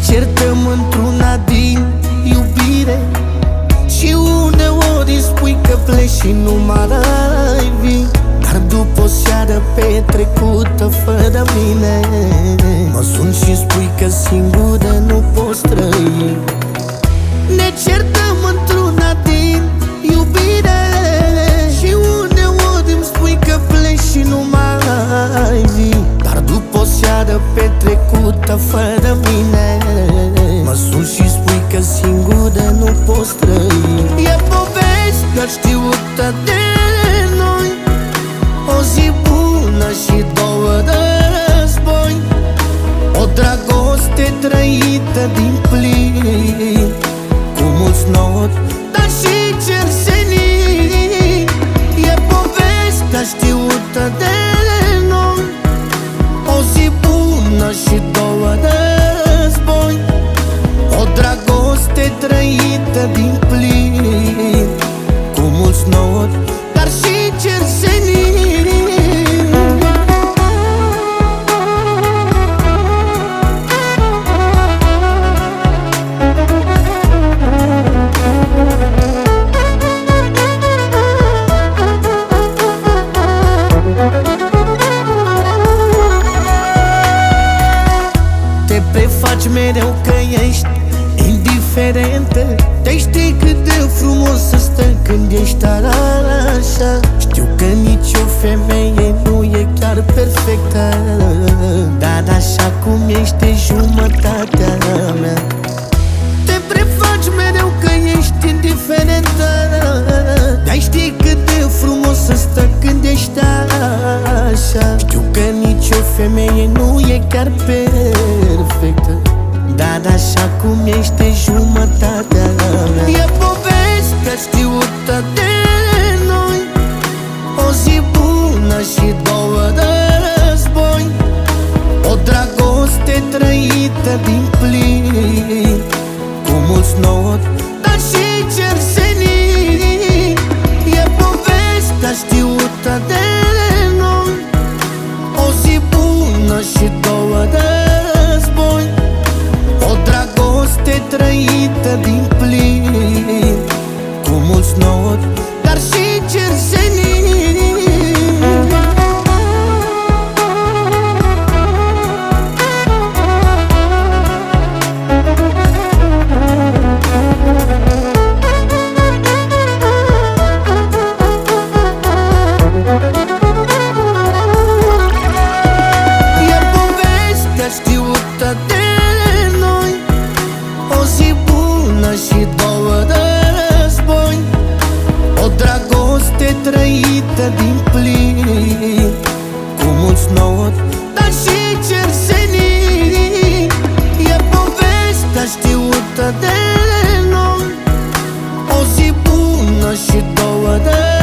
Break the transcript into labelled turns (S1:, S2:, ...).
S1: certăm într-una din iubire și uneori îmi spui că pleci și nu mai vii. Dar după o seară petrecută fără mine mă suni și spui că singură nu poți trăi. Ne certăm într-una din iubire și uneori îmi spui că pleci și nu mai vii. Dar după o seară petrecută fără mine mă suni și spui că singură nu poți trăi. E povestea știută de noi, o zi bună și două război, o dragoste trăită din plin, cu mulți nori, dar și cersenii. E povestea știută de noi, o zi bună și două război, o dragoste trăită din plin, cu mulți nori, dar și cersenii. Te prefaci mereu că ești indiferentă, te știi cât de frumos să stă când ești așa. Știu că nici o femeie nu e chiar perfectă, dar așa cum ești e jumătatea mea. Te prefaci mereu că ești indiferentă, dar știi cât de frumos să stă când ești așa. Știu că nici o femeie nu e chiar perfectă, dar așa cum ești e jumătatea mea. E povestea știută de noi, o zi bună și două război, o dragoste trăită din plin, cu mulți nori, dar și cersenii. E povestea știută de noi, o zi bună și două război, o dragoste trăită din plin, cu mulți nori, dar și cersenii. E povestea știută de noi, o zi bună și două război, o dragoste trăită din plin, cu mulți nori, dar și cersenii. E povestea știută de noi, o zi bună și două război,